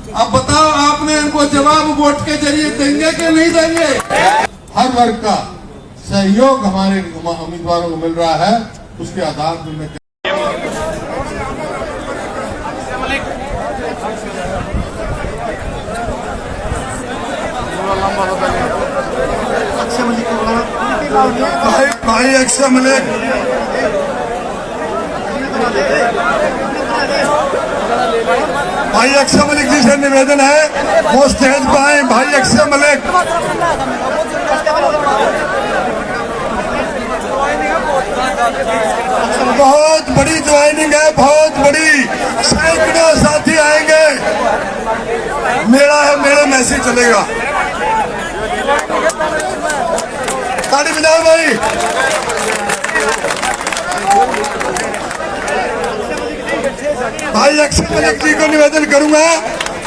अब बताओ आपने इनको जवाब वोट के जरिए देंगे कि नहीं देंगे? हर वर्ग का सहयोग हमारे उम्मीदवारों को मिल रहा है, उसके आधार पर मैं भाई अक्षय मलिक जी से निवेदन है वो स्टेज पर आए। भाई अक्षय मलिक बहुत बड़ी ज्वाइनिंग है, बहुत बड़ी, सैकड़ों साथी आएंगे। मेरा है, मेरे मैसेज चलेगा। ताली बजाओ भाई। भाई अक्षय मलिक जी को निवेदन करूंगा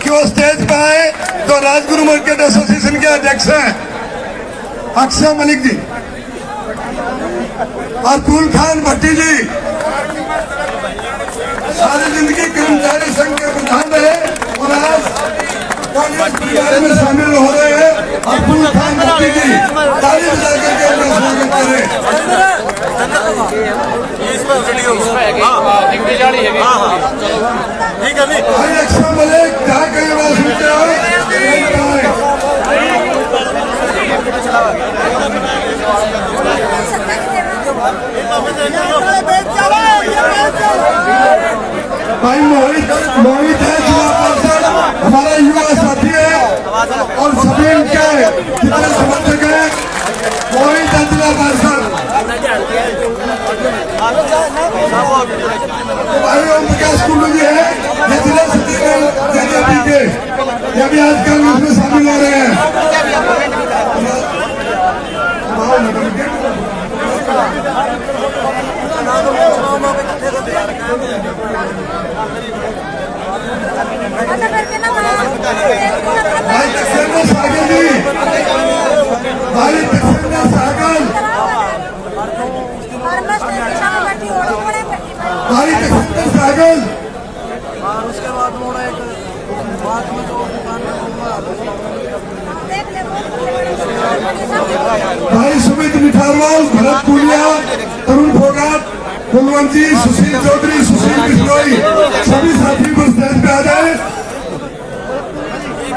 कि वो स्टेज पर आए। तो राजगुरु मार्केट एसोसिएशन के अध्यक्ष हैं अक्षय मलिक जी और फूल खान भट्टी जी, सारी जिंदगी कर्मचारी संघ के प्रधान रहे और आज कांग्रेस परिवार में शामिल हो रहे हैं। और फूल खान भट्टी जी ताली बजा करके अपना स्वागत करें। भाई अक्षय मलिक जहाँ कहीं बात सुनते हो भाई मोहित है जिला पार्षद, हमारा युवा साथी है और सभी इनके जितने समर्थक हैं। मोहित है जिला पार्षद। भाई ओम प्रकाश कुंडू जी है, ये जिला सचिव जेजेपी के, ये भी आज कांग्रेस में शामिल हो रहे हैं। भाई तकसीर सागल जी, भाई तकसीर सागल, भाई तकसीर सागल। और उसके बाद मोड़ा एक बाद में जो दुकान भाई सुमित मिठारवाल, भरत पुनिया, तरुण फोगाट, कुलवंत जी, सुशील चौधरी, सुशील बिश्नोई, सभी साथी पर स्टेज पे आ जाए।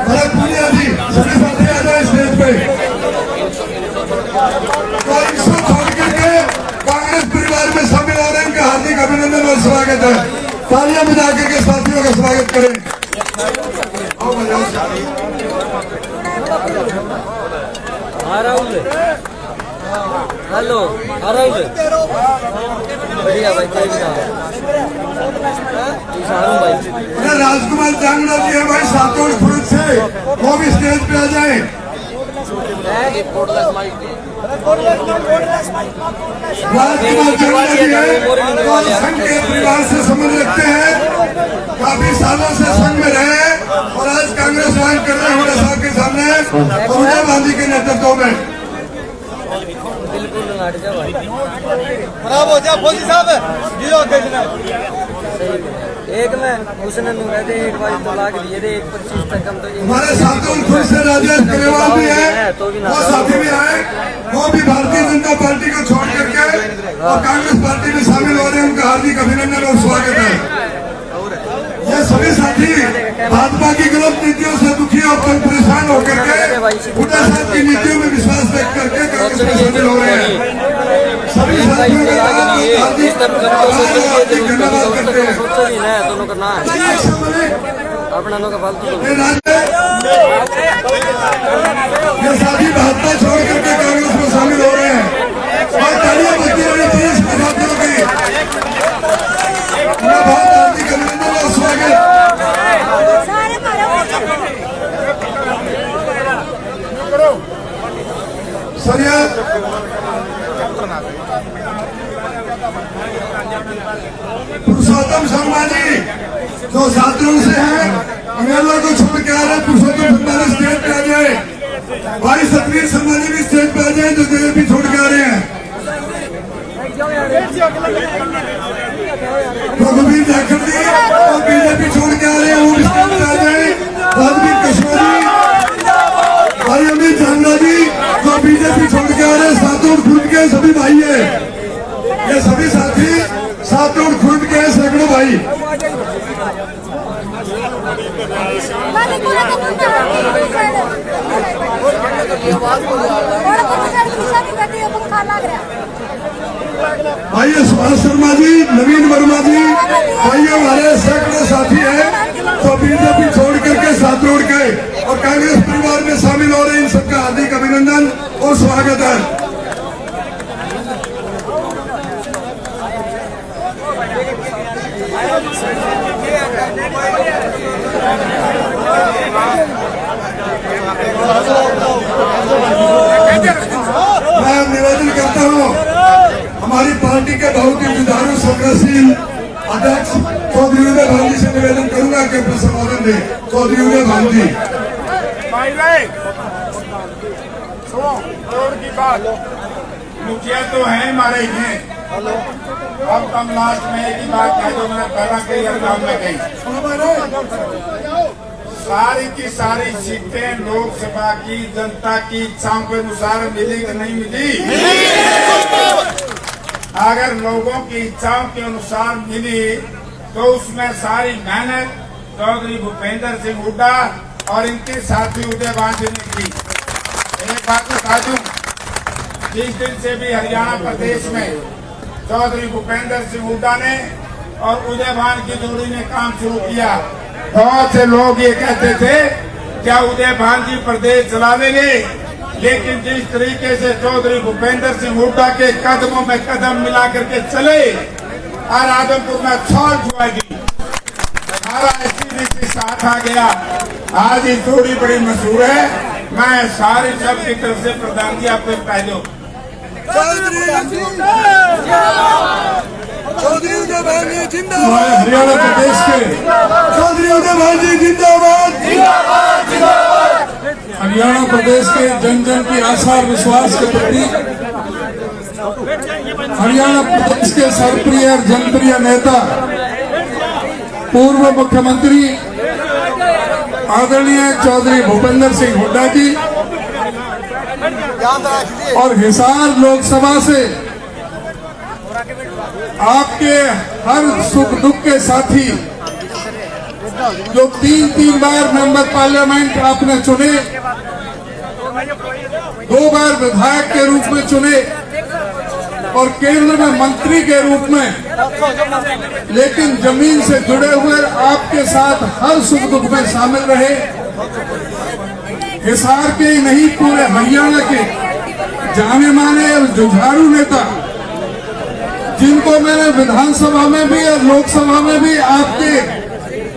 भरत पुनिया जी, सभी साथी आ जाए स्टेज पे। तो इसको छोड़ करके कांग्रेस परिवार में शामिल हो रहे हैं, इनका हार्दिक अभिनंदन और स्वागत है। तालियां बजा करके साथियों का स्वागत करें। हेलो राहुल, बढ़िया भाई, कोई भी राजकुमार जांगड़ा जी है भाई सातों खुर्द से, वो भी स्टेज पे आ जाए। राजकुमार जांगड़ा जी है, संघ के परिवार से संबंध रखते हैं, काफी सालों से संघ में रहे और आज कांग्रेस ज्वाइन कर रहे हैं हुड्डा साहब के सामने सोनिया गांधी के नेतृत्व में। खराब हो जाए मोदी साहब, एक में उसने थे 1 बार तलाक दिए थे, 1.25 तक हम तो हमारे साथियों खुद से राजेश ग्रेवाल भी है, वो साथी भी आए, वो भी भारतीय जनता पार्टी को छोड़ करके और कांग्रेस पार्टी में शामिल हो रहे हैं। उनका हार्दिक अभिनंदन और स्वागत है। ये सभी साथी भाजपा की गलत नीतियों से दुखी और परेशान होकर के हुड्डा साहब की नीतियों में विश्वास व्यक्त करके कांग्रेस में शामिल हो रहे हैं। सभी साथियों का हार्दिक धन्यवाद करते हैं। अपना लोग फालतू ये साथी भाजपा छोड़ करके कांग्रेस में शामिल हो रहे हैं और तालियां बजती रहनी चाहिए इस साथियों की। बहुत हार्दिक अभिनंदन और स्वागत। सरिया पुरुषोत्तम शर्मा जी जो साथियों से हैं, अंग्रेजों को छोड़ के आ रहे हैं। पुरुषोत्तम शर्मा स्टेज पे आ जाए। भाई सतवीर शर्मा जी भी स्टेज पे आ जाए जो जेजेपी छोड़ के आ रहे हैं। रघुवीर जाखड़ जी और बीजेपी छोड़ के आ रहे हैं, वो स्टेज पे आ जाए। भाई सुभाष शर्मा जी, नवीन वर्मा जी, भाई हमारे सैकड़ों साथी हैं तो बीजेपी छोड़ करके साथ जोड़ के और कांग्रेस परिवार में शामिल हो रहे इन सबका हार्दिक अभिनंदन और स्वागत है। मैं निवेदन करता हूँ हमारी पार्टी के बहुत ही जुझारू संघर्षशील अध्यक्ष चौधरी उदय भान जी से निवेदन करूंगा कि अपने संबोधन दें। चौधरी उदय भान जी। की बात मुखिया तो है हमारे हैं। अब कम लास्ट में एक ही बात है जो मैंने पहला कही और गाँव में कही। सारी की सारी सीटें लोकसभा की जनता की इच्छाओं के अनुसार मिली कि नहीं मिली? अगर लोगों की इच्छाओं के अनुसार मिली तो उसमें सारी मेहनत चौधरी भूपेंद्र सिंह हुड्डा और इनके साथी उदय भान जी ने की। एक बात बता दूं, जिस दिन से भी हरियाणा प्रदेश में चौधरी भूपेंद्र सिंह हुड्डा ने और उदय भान की जोड़ी ने काम शुरू किया, बहुत से लोग ये कहते थे क्या उदय भान जी प्रदेश चला लेंगे, लेकिन जिस तरीके से चौधरी भूपेंद्र सिंह हुड्डा के कदमों में कदम मिला करके चले और आदमपुर में छाल छुआगी, सारा एसपीडीसी साथ आ गया। आज ये जोड़ी बड़ी मशहूर है। मैं सारे सबकी तरफ से प्रधान जी आपको पहले चौधरी उदय भान जी जिंदाबाद। हरियाणा प्रदेश के चौधरी उदय भान जी जिंदाबाद। हरियाणा प्रदेश के जन जन की आशा और विश्वास के प्रति हरियाणा प्रदेश के सर्वप्रिय और जनप्रिय नेता पूर्व मुख्यमंत्री आदरणीय चौधरी भूपेंद्र सिंह हुड्डा जी और हिसार लोकसभा से आपके हर सुख दुख के साथी जो तीन बार मेंबर पार्लियामेंट आपने चुने, 2 बार विधायक के रूप में चुने और केंद्र में मंत्री के रूप में, लेकिन जमीन से जुड़े हुए आपके साथ हर सुख दुख में शामिल रहे। हिसार के ही नहीं पूरे हरियाणा के जाने माने और जुझारू नेता जिनको मैंने विधानसभा में भी और लोकसभा में भी आपके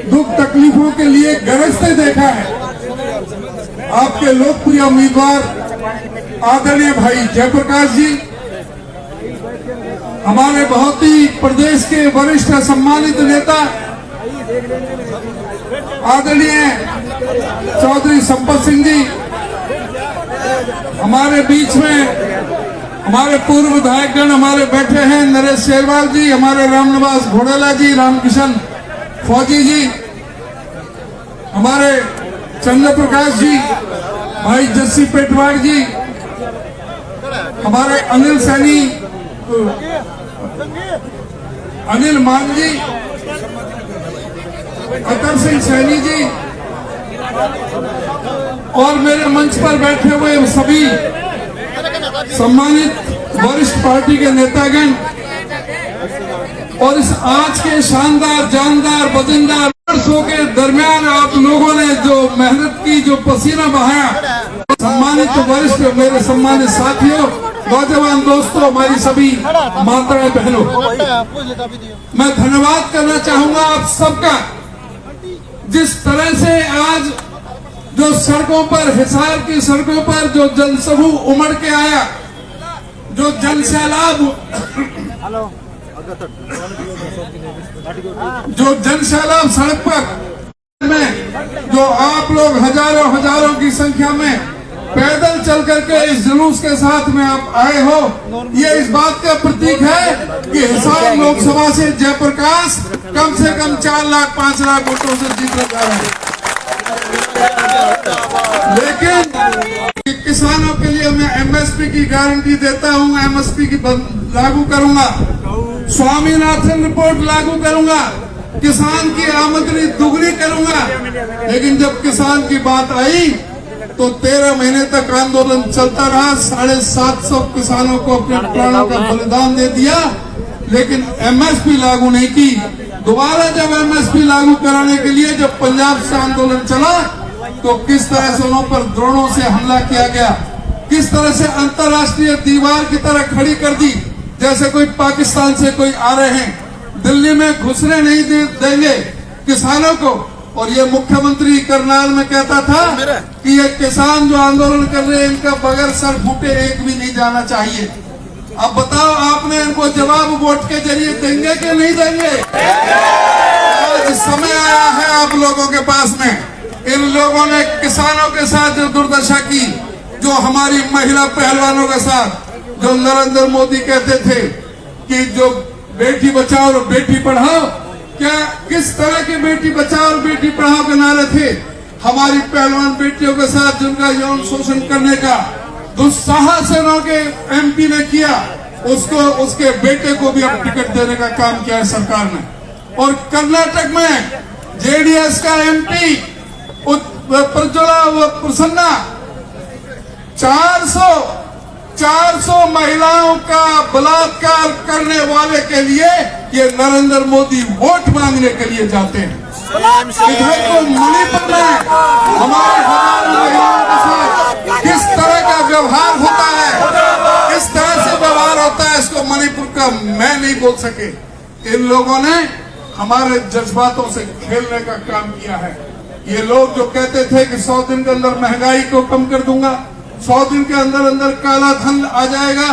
दुख तकलीफों के लिए गरजते देखा है। आपके लोकप्रिय उम्मीदवार आदरणीय भाई जयप्रकाश जी, हमारे बहुत ही प्रदेश के वरिष्ठ सम्मानित नेता आदरणीय चौधरी संपत सिंह जी, हमारे बीच में हमारे पूर्व विधायकगण हमारे बैठे हैं, नरेश शेरवाल जी, हमारे रामनिवास घोड़ेला जी, रामकिशन फौजी जी, हमारे चंद्र प्रकाश जी, भाई जस्सी पेटवाड़ जी, हमारे अनिल सैनी, अनिल मान जी, अतर सिंह सैनी जी और मेरे मंच पर बैठे हुए सभी सम्मानित वरिष्ठ पार्टी के नेतागण और इस आज के शानदार जानदार वजनदार वर्षों के दरमियान आप लोगों ने जो मेहनत की, जो पसीना बहाया, सम्मानित वरिष्ठ मेरे सम्मानित साथियों, नौजवान दोस्तों, हमारी सभी माताएं बहनों, मैं धन्यवाद करना चाहूंगा आप सबका। जिस तरह से आज जो सड़कों पर, हिसार की सड़कों पर जो जनसमूह उमड़ के आया, जो जनसैलाब सड़क पर में जो आप लोग हजारों की संख्या में पैदल चल करके इस जुलूस के साथ में आप आए हो, ये इस बात का प्रतीक है कि हिसार लोकसभा से जयप्रकाश कम से कम 4 लाख 5 लाख वोटों से जीतने जा रहे हैं। लेकिन किसानों के लिए मैं एमएसपी की गारंटी देता हूं, एमएसपी की लागू करूंगा, स्वामीनाथन रिपोर्ट लागू करूंगा, किसान की आमदनी दुगनी करूंगा। लेकिन जब किसान की बात आई तो 13 महीने तक आंदोलन चलता रहा। 750 किसानों को अपने प्राणों का बलिदान दे दिया, लेकिन एमएसपी लागू नहीं की। दोबारा जब एमएसपी लागू कराने के लिए जब पंजाब से आंदोलन चला तो किस तरह से उन पर ड्रोनों से हमला किया गया, किस तरह से अंतर्राष्ट्रीय दीवार की तरह खड़ी कर दी, जैसे कोई पाकिस्तान से कोई आ रहे हैं। दिल्ली में घुसने नहीं देंगे किसानों को। और ये मुख्यमंत्री करनाल में कहता था कि ये किसान जो आंदोलन कर रहे हैं इनका बगैर सर फूटे एक भी नहीं जाना चाहिए। अब बताओ, आपने इनको जवाब वोट के जरिए देंगे कि नहीं देंगे? आज समय आया है आप लोगों के पास में। इन लोगों ने किसानों के साथ जो दुर्दशा की, जो हमारी महिला पहलवानों के साथ, जो नरेंद्र मोदी कहते थे कि जो बेटी बचाओ और बेटी पढ़ाओ, क्या किस तरह की बेटी बचाओ और बेटी पढ़ाओ के नारे थे? हमारी पहलवान बेटियों के साथ जिनका यौन शोषण करने का दुस्साहस उनके एमपी ने किया, उसको उसके बेटे को भी अब टिकट देने का काम किया है सरकार ने। और कर्नाटक में जेडीएस का एमपी प्रज्वला प्रसन्ना 400 महिलाओं का बलात्कार करने वाले के लिए ये नरेंद्र मोदी वोट मांगने के लिए जाते हैं। इधर को मणिपुर में हमारे हजारों महिलाओं के साथ किस तरह का व्यवहार होता है, किस तरह से व्यवहार होता है, इसको मणिपुर का मैं नहीं बोल सके। इन लोगों ने हमारे जज्बातों से खेलने का काम किया है। ये लोग जो कहते थे कि 100 दिन के अंदर महंगाई को कम कर दूंगा, 100 दिन के अंदर अंदर काला धन आ जाएगा।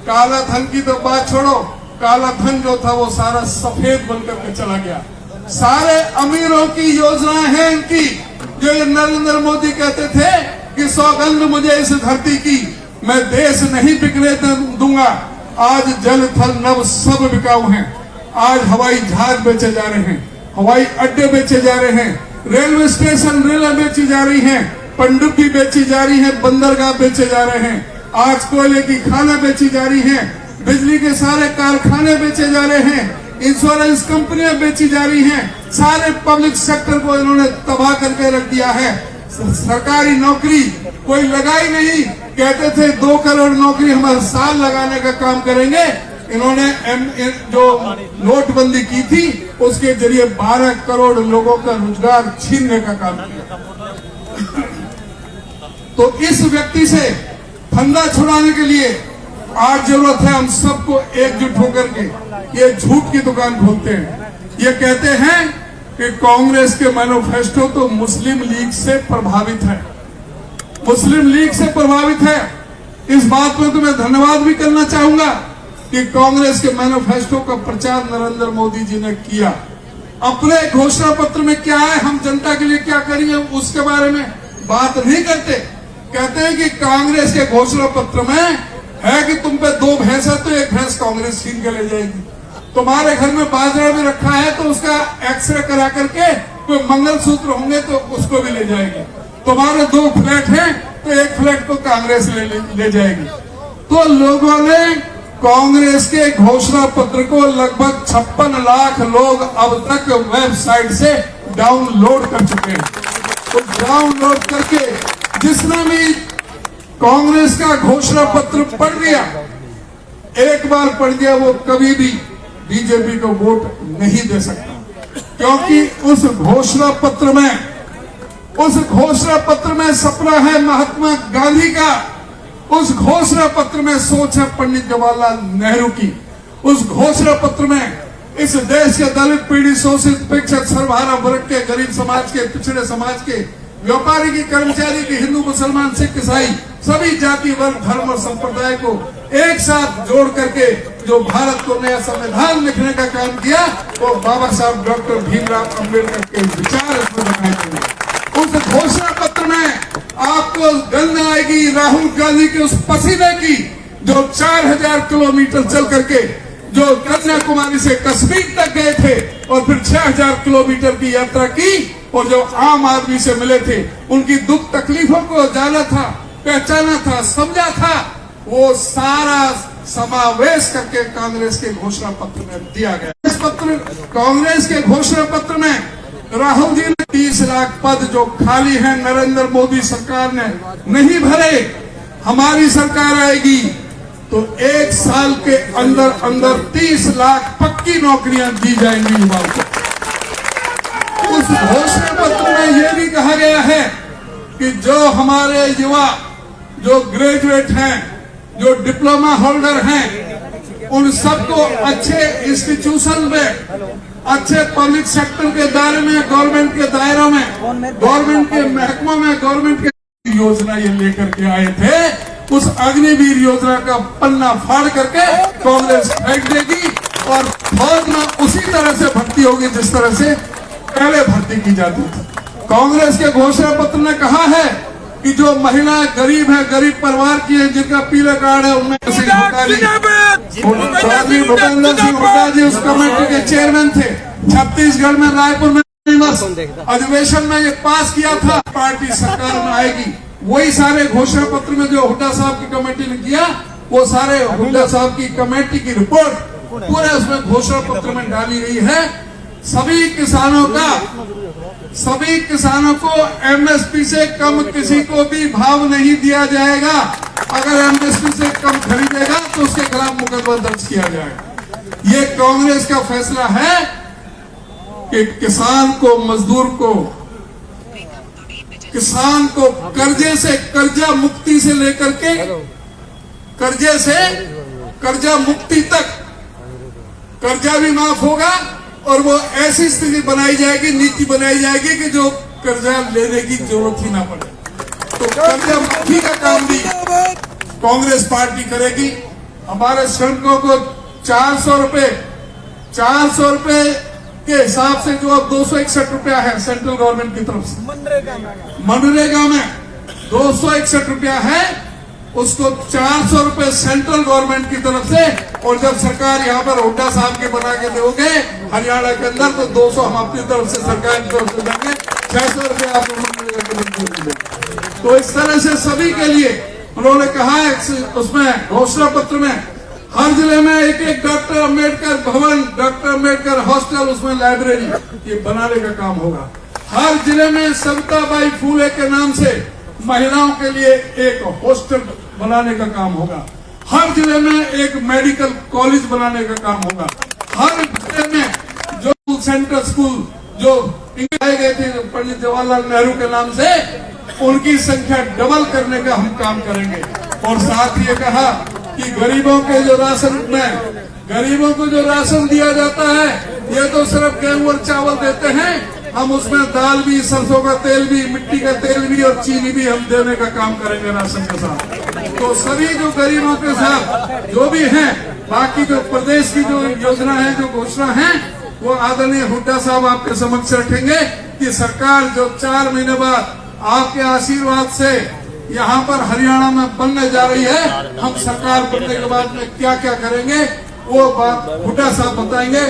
काला धन की तो बात छोड़ो, काला धन जो था वो सारा सफेद बनकर के चला गया। सारे अमीरों की योजनाएं हैं इनकी, जो ये नरेंद्र मोदी कहते थे कि सौगंध मुझे इस धरती की, मैं देश नहीं बिकने दूंगा। आज जल थल नभ सब बिकाऊ हैं। आज हवाई जहाज बेचे जा रहे हैं, हवाई अड्डे बेचे जा रहे हैं, रेलवे स्टेशन रेलें बेची जा रही हैं, पनडुब्बी बेची जा रही है, बंदरगाह बेचे जा रहे हैं, आज कोयले की खानें बेची जा रही हैं, बिजली के सारे कारखाने बेचे जा रहे हैं, इंश्योरेंस कंपनियां बेची जा रही हैं, सारे पब्लिक सेक्टर को इन्होंने तबाह करके रख दिया है। सरकारी नौकरी कोई लगाई नहीं, कहते थे 2 करोड़ नौकरी हम हर साल लगाने का काम करेंगे। इन्होंने जो नोटबंदी की थी उसके जरिए 12 करोड़ लोगों का रोजगार छीनने का काम किया। तो इस व्यक्ति से फंदा छुड़ाने के लिए आज जरूरत है हम सबको एकजुट होकर के ये झूठ की दुकान खोलते हैं। ये कहते हैं कि कांग्रेस के मैनिफेस्टो तो मुस्लिम लीग से प्रभावित है, मुस्लिम लीग से प्रभावित है। इस बात में तो मैं धन्यवाद भी करना चाहूंगा कि कांग्रेस के मैनिफेस्टो का प्रचार नरेंद्र मोदी जी ने किया। अपने घोषणा पत्र में क्या है, हम जनता के लिए क्या करेंगे, उसके बारे में बात नहीं करते। कहते हैं कि कांग्रेस के घोषणा पत्र में है कि तुम पे 2 भैंस है तो 1 भैंस कांग्रेस छीन के ले जाएगी। तुम्हारे घर में बाजरा भी रखा है तो उसका एक्सरे करा करके कोई मंगलसूत्र होंगे तो उसको भी ले जाएगी। तुम्हारे 2 फ्लैट हैं तो 1 फ्लैट को कांग्रेस ले जाएगी। तो लोगों ने कांग्रेस के घोषणा पत्र को लगभग 56 लाख लोग अब तक वेबसाइट से डाउनलोड कर चुके हैं। तो डाउनलोड करके जिसने भी कांग्रेस का घोषणा पत्र पढ़ लिया, एक बार पढ़ दिया, वो कभी भी बीजेपी को वोट नहीं दे सकता। क्योंकि उस घोषणा पत्र में सपना है महात्मा गांधी का, उस घोषणा पत्र में सोच है पंडित जवाहरलाल नेहरू की, उस घोषणा पत्र में इस देश के दलित पीड़ित शोषित पिछड़े सर्वहारा वर्ग के, गरीब समाज के, पिछड़े समाज के, व्यापारी की, कर्मचारी की, हिंदू मुसलमान सिख ईसाई सभी जाति वर्ग धर्म और संप्रदाय को एक साथ जोड़ करके जो भारत को नया संविधान लिखने का काम किया वो बाबा साहब डॉक्टर भीमराव अम्बेडकर के विचार इसमें दिखाई देंगे। उस घोषणा पत्र में आपको गंध आएगी राहुल गांधी के उस पसीने की जो 4000 किलोमीटर चल करके जो कन्याकुमारी से कश्मीर तक गए थे और फिर 6000 किलोमीटर की यात्रा की और जो आम आदमी से मिले थे, उनकी दुख तकलीफों को जाना था, पहचाना था, समझा था, वो सारा समावेश करके कांग्रेस के घोषणा पत्र में दिया गया। इस पत्र कांग्रेस के घोषणा पत्र में राहुल जी ने 30 लाख पद जो खाली हैं नरेंद्र मोदी सरकार ने नहीं भरे, हमारी सरकार आएगी तो 1 साल के अंदर अंदर 30 लाख पक्की नौकरियां दी जाएंगी युवाओं को। उस घोषणा पत्र में यह भी कहा गया है कि जो हमारे युवा जो ग्रेजुएट हैं, जो डिप्लोमा होल्डर हैं, उन सबको अच्छे इंस्टीट्यूशन में, अच्छे पब्लिक सेक्टर के दायरे में, गवर्नमेंट के दायरों में, गवर्नमेंट के महकमों में, गवर्नमेंट के योजना ये लेकर के आए थे। उस अग्निवीर योजना का पन्ना फाड़ करके कांग्रेस फेंक देगी और फौज में उसी तरह से भर्ती होगी जिस तरह से पहले भर्ती की जाती थी। कांग्रेस के घोषणा पत्र ने कहा है कि जो महिलाएं गरीब हैं, गरीब परिवार की हैं, जिनका पीला कार्ड है, उनमें चौधरी भूपेंद्र सिंह हुड्डा जी उस कमेटी के चेयरमैन थे। छत्तीसगढ़ में रायपुर में अधिवेशन में ये पास किया था। पार्टी सरकार में आएगी, वही सारे घोषणा पत्र में जो हुड्डा साहब की कमेटी ने किया, वो सारे हुड्डा साहब की कमेटी की रिपोर्ट पूरे उसमें घोषणा पत्र में डाली गई है। सभी किसानों को एमएसपी से कम किसी को भी भाव नहीं दिया जाएगा। अगर एमएसपी से कम खरीदेगा तो उसके खिलाफ मुकदमा दर्ज किया जाएगा। ये कांग्रेस का फैसला है कि किसान को, मजदूर को, किसान को कर्जे से, कर्जा मुक्ति से लेकर के कर्जे से कर्जा मुक्ति तक कर्जा भी माफ होगा और वो ऐसी स्थिति बनाई जाएगी, नीति बनाई जाएगी कि जो कर्जा लेने की जरूरत ही ना पड़े। तो कर्जा मुक्ति का काम भी कांग्रेस पार्टी करेगी। हमारे श्रमिकों को 400 रुपए के हिसाब से जो अब 261 रुपया है सेंट्रल गवर्नमेंट की तरफ से, मनरेगा में 261 रुपया है, उसको 400 रुपए सेंट्रल गवर्नमेंट की तरफ से, और जब सरकार यहाँ पर हुड्डा साहब के बना के दोगे हरियाणा के अंदर तो 200 हम अपनी तरफ से सरकार की तरफ से देंगे, 600 रुपये आपको मनरेगा के देंगे। तो इस तरह से सभी के लिए उन्होंने कहा है उसमें घोषणा पत्र में हर जिले में एक एक डॉक्टर अम्बेडकर भवन, डॉक्टर अम्बेडकर हॉस्टल, उसमें लाइब्रेरी ये बनाने का काम होगा। हर जिले में सविताबाई फुले के नाम से महिलाओं के लिए एक हॉस्टल बनाने का काम होगा। हर जिले में एक मेडिकल कॉलेज बनाने का काम होगा। हर जिले में जो सेंट्रल स्कूल जो लगाए गए थे पंडित जवाहरलाल नेहरू के नाम से, उनकी संख्या डबल करने का हम काम करेंगे। और साथ ही कहा कि गरीबों को जो राशन दिया जाता है, ये तो सिर्फ गेहूं और चावल देते हैं, हम उसमें दाल भी, सरसों का तेल भी, मिट्टी का तेल भी और चीनी भी हम देने का काम करेंगे राशन के साथ। तो सभी जो गरीबों के साथ जो भी हैं, बाकी जो प्रदेश की जो योजना है, जो घोषणा है, वो आदरणीय हुड्डा साहब आपके समक्ष रखेंगे कि सरकार जो 4 महीने बाद आपके आशीर्वाद से यहाँ पर हरियाणा में बनने जा रही है, हम सरकार बनने के बाद में क्या क्या करेंगे वो बात हुड्डा साहब बताएंगे।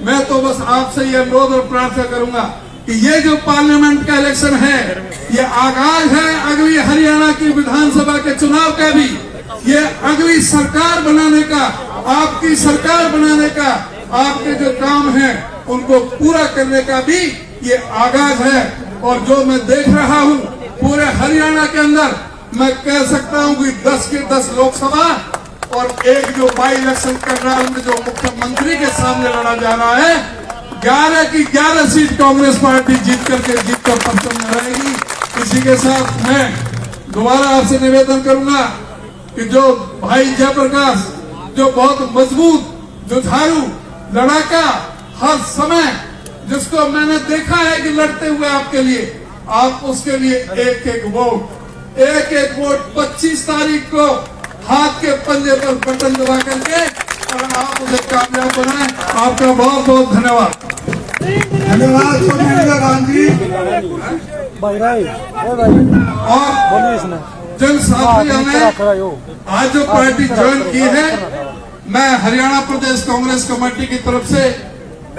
मैं तो बस आपसे ये अनुरोध और प्रार्थना करूंगा कि ये जो पार्लियामेंट का इलेक्शन है, ये आगाज है अगली हरियाणा की विधानसभा के चुनाव का भी, ये अगली सरकार बनाने का, आपकी सरकार बनाने का, आपके जो काम है उनको पूरा करने का भी ये आगाज है। और जो मैं देख रहा हूँ पूरे हरियाणा के अंदर, मैं कह सकता हूँ कि 10 के 10 लोकसभा और एक जो बाई इलेक्शन कर रहा है उनमें जो मुख्यमंत्री के सामने लड़ा जा रहा है, 11 की 11 सीट कांग्रेस पार्टी जीत कर परचम रहेगी। इसी के साथ मैं दोबारा आपसे निवेदन करूंगा कि जो भाई जयप्रकाश जो बहुत मजबूत, जुझारू, लड़ाका, हर समय जिसको मैंने देखा है कि लड़ते हुए आपके लिए, आप उसके लिए एक एक वोट 25 तारीख को हाथ के पंजे पर बटन दबा करके और आप उसे कामयाब बनाएं। आपका बहुत बहुत धन्यवाद। धन्यवाद सोनिया गांधी। और जिन साथियों ने आज जो पार्टी ज्वाइन की है, मैं हरियाणा प्रदेश कांग्रेस कमेटी की तरफ से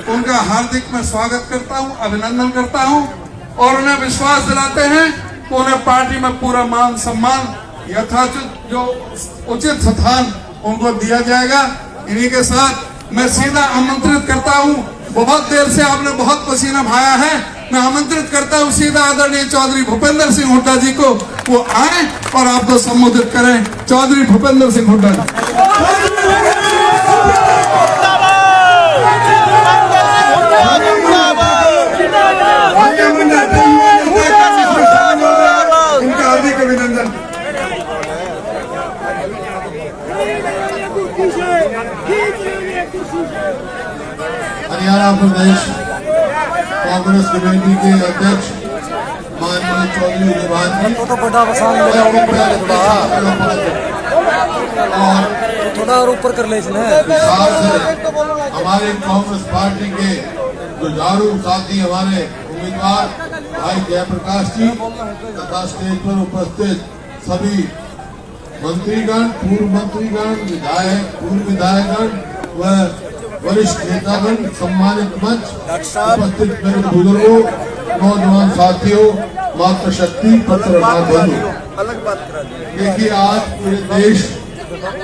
उनका हार्दिक मैं स्वागत करता हूं, अभिनंदन करता हूं और उन्हें विश्वास दिलाते हैं कि उन्हें पार्टी में पूरा मान सम्मान यथाचित जो उचित स्थान उनको दिया जाएगा। इन्हीं के साथ मैं सीधा आमंत्रित करता हूं, बहुत देर से आपने बहुत पसीना बहाया है, मैं आमंत्रित करता हूं सीधा आदरणीय चौधरी भूपेंद्र सिंह हुड्डा जी को, वो आए और आपको संबोधित करें। चौधरी भूपेंद्र सिंह हुड्डा जी। इनका हार्दिक अभिनंदन। हरियाणा प्रदेश कांग्रेस कमेटी के अध्यक्ष माननीय चौधरी उदयभान जी और थोड़ा और ऊपर कर ले इसने। विशाल से हमारे कांग्रेस पार्टी के जुझारू साथी हमारे उम्मीदवार भाई जयप्रकाश जी तथा स्टेज पर उपस्थित सभी मंत्रीगण, पूर्व मंत्रीगण, विधायक, पूर्व विधायकगण व वरिष्ठ नेतागण, सम्मानित मंच उपस्थित मेरे बुजुर्गों, नौजवान साथियों, मातृशक्ति पत्रकार बंधु। देखिए आज पूरे देश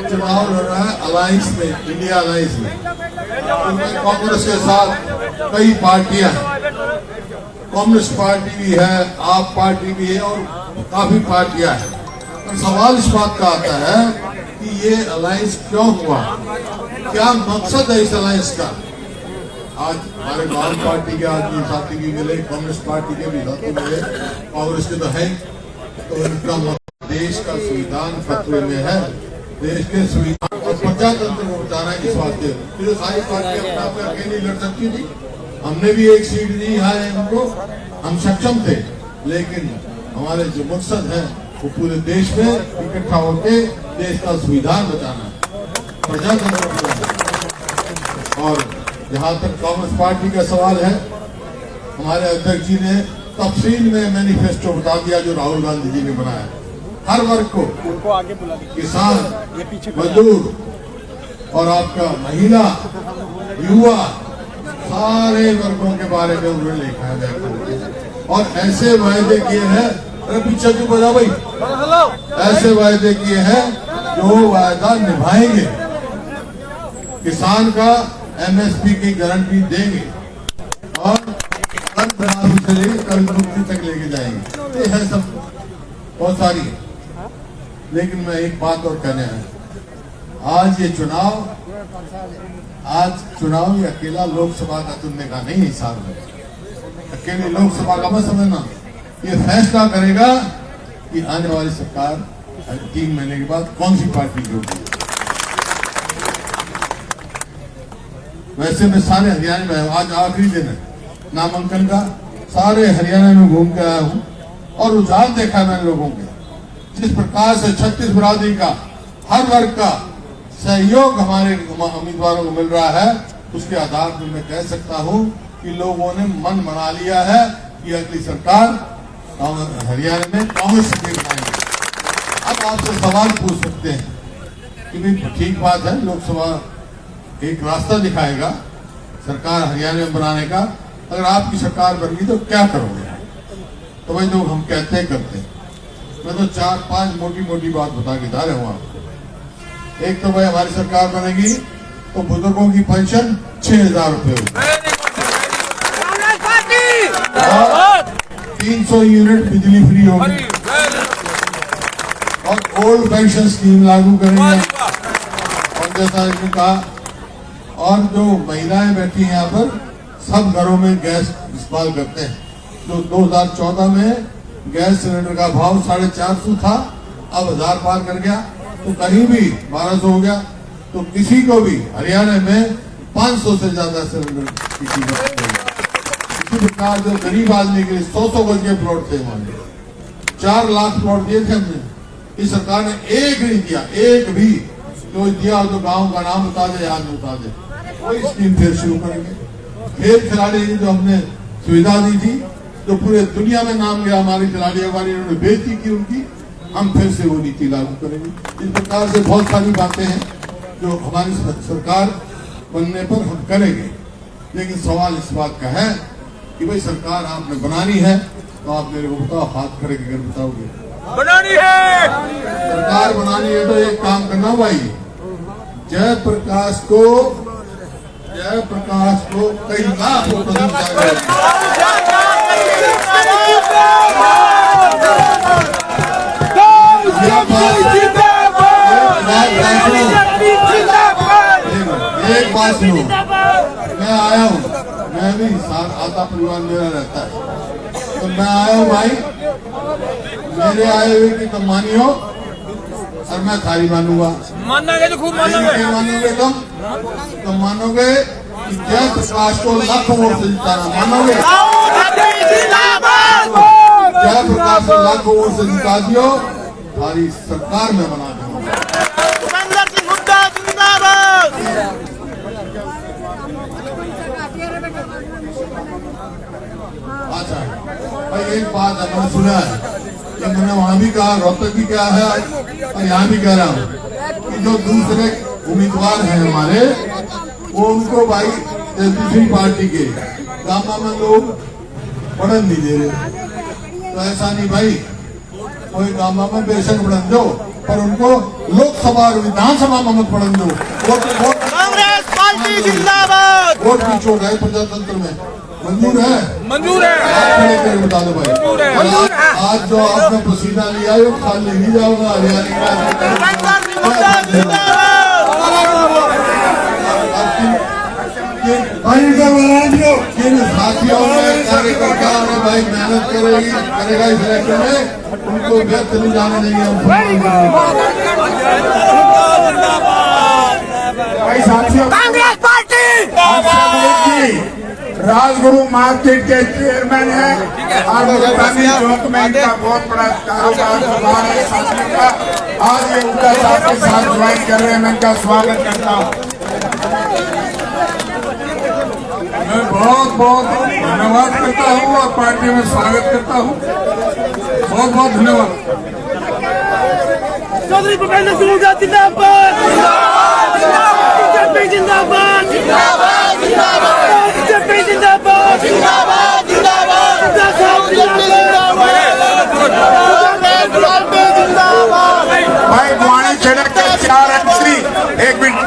चुनाव लड़ रहा है अलायंस में, इंडिया अलायंस में। उनमें कांग्रेस के साथ कई पार्टियां हैं, कम्युनिस्ट पार्टी भी है, आप पार्टी भी है और काफी पार्टियां हैं। तो सवाल इस बात का आता है कि ये अलायंस क्यों हुआ, क्या मकसद है इस अलायंस का। आज हमारे लाल पार्टी के आदमी साथी भी मिले, कम्युनिस्ट पार्टी के भी साथी मिले, कांग्रेस के तो है, तो इनका मकसद देश का संविधान खतरे में है, देश के संविधान और प्रजातंत्र को बचाना है। इस वास्ते तो सारी पार्टियां अपना पे अकेली लड़ सकती थी, हमने भी एक सीट दी है हमको, हम सक्षम थे, लेकिन हमारे जो मकसद है वो पूरे देश में इकट्ठा होकर देश का संविधान बचाना, प्रजातंत्र बचाना। और जहाँ तक कांग्रेस पार्टी का सवाल है, हमारे अध्यक्ष जी ने तफसील में मैनिफेस्टो बता दिया जो राहुल गांधी जी ने बनाया। हर वर्ग को, किसान, मजदूर और आपका महिला, युवा, सारे वर्गों के बारे में उन्होंने लिखा है और ऐसे वायदे किए हैं। अरे पीछे क्यों बजा भाई, ऐसे वायदे किए हैं जो वायदा निभाएंगे, किसान का एमएसपी की गारंटी देंगे और कर्ज माफी से लेकर कर्ज मुक्ति तक लेके जाएंगे। ये है सब, बहुत सारी है। लेकिन मैं एक बात और कहने है, आज ये चुनाव, आज चुनाव ये अकेला लोकसभा का चुनने का नहीं हिसाब है, अकेले लोकसभा का मत समझना, ये फैसला करेगा कि आने वाली सरकार 3 महीने के बाद कौन सी पार्टी की होगी। वैसे मैं सारे हरियाणा में, आज आखिरी दिन है नामांकन का, सारे हरियाणा में घूम के आया हूँ और रुझान देखा मैंने लोगों के, जिस प्रकार से 36 बिरादरी का, हर वर्ग का सहयोग हमारे उम्मीदवारों को मिल रहा है, उसके आधार पर मैं कह सकता हूँ कि लोगों ने मन बना लिया है कि अगली सरकार हरियाणा में कांग्रेस से बनाएंगे। अब आपसे सवाल पूछ सकते हैं कि भाई ठीक बात है, लोकसभा एक रास्ता दिखाएगा सरकार हरियाणा में बनाने का, अगर आपकी सरकार बन गई तो क्या करोगे। तो भाई जो हम कहते करते, मैं तो 4-5 मोटी मोटी बात बता के जा रहा हूँ आपको। एक तो भाई हमारी सरकार बनेगी तो बुजुर्गों की पेंशन 6,000 रुपये होगी, 300 यूनिट बिजली फ्री होगी और ओल्ड पेंशन स्कीम लागू करेंगे। और जैसा इसने कहा, और जो महिलाएं बैठी हैं यहाँ पर, सब घरों में गैस इस्तेमाल करते हैं। जो 2014 में गैस सिलेंडर का भाव 450 था, अब 1000 पार कर गया, तो कहीं भी 1200 हो गया। तो किसी को भी हरियाणा में 500 से ज्यादा सिलेंडर की कीमत है। इसी प्रकार जो गरीब आदमी के लिए 100 गज के प्लॉट थे, हमारे 4 लाख प्लॉट दिए थे हमने, इस सरकार ने एक नहीं दिया, एक भी जो दिया तो गांव का नाम बता दे, याद बता दे। वही स्कीम फिर शुरू करेंगे। खेल खिलाड़ी की जो हमने सुविधा दी थी, जो पूरे दुनिया में नाम गया हमारे खिलाड़ियों का, इन्होंने बेइज्जती की उनकी, हम फिर से वो नीति लागू करेंगे। इस प्रकार से बहुत सारी बातें हैं जो हमारी सरकार बनने पर हम करेंगे। लेकिन सवाल इस बात का है कि भाई सरकार आपने बनानी है तो आप मेरे को बताओ, हाथ खड़े कर बनाओगे। बनानी है, सरकार बनानी है तो एक काम करना भाई, जयप्रकाश को कई लाख एक बात सुनो, मैं आया हूँ, मैं भी साथ आता परिवार मेरा रहता है, तो मैं आया हूँ भाई, मेरे आए हुए की तुम मानियो और मैं थारी मानूंगा। मानोगे तो खूब मानोगे। मानोगे तुम मानोगे कि जयप्रकाश को लाखों वोट से जिताना, मानोगे? जयप्रकाश को लाखों वोट से जिता दियो, थारी सरकार में बना दूंगा। अच्छा भाई, एक बात हमने सुना है कि मैंने वहां भी कहा, रोहतक भी क्या है और यहाँ भी कह रहा हूँ कि जो दूसरे उम्मीदवार हैं हमारे, वो उनको भाई दूसरी पार्टी के गामा में लोग बढ़न नहीं दे रहे। तो ऐसा नहीं भाई, कोई गामा में बेशक बढ़न दो, पर उनको लोकसभा और विधानसभा में मत बढ़न दो। कांग्रेस पार्टी जिंदाबाद। वोट की चोट है प्रजातंत्र में, मंजूर है? मंजूर है। आप खड़े करके बता दो भाई। आज जो आपने पसीना लिया है वो खाली नहीं जाओगा हरियाणा का। जिन साथियों में कार्यकर्ता ने भाई मेहनत करेगा इस इलेक्शन में, उनको व्यर्थ नहीं जाने देंगे हम। भाई साथियों, कांग्रेस पार्टी राजगुरु मार्केट के चेयरमैन हैं और मुल्तानी चौक में इनका बहुत बड़ा कारोबार है साथियों का। आज ये उनका साथ के साथ ज्वाइन कर रहे हैं, मैं इनका स्वागत करता हूँ। मैं बहुत बहुत धन्यवाद करता हूँ और पार्टी में स्वागत करता हूँ। बहुत बहुत धन्यवाद। चौधरी भूपेंद्र सिंह हुड्डा जिंदाबाद। बीजेपी जिंदाबाद। बीजेपी जिंदाबाद। भाई वाणी सड़क के 4 MC, एक मिनट,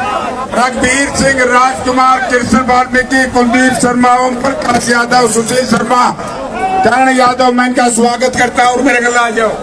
रघबीर सिंह, राजकुमार, कृष्ण वाल्मीकि, कुलदीप शर्मा, ओम प्रकाश यादव, सुशील शर्मा, करण यादव, मैं इनका स्वागत करता हूँ और मेरे गले आ जाओ।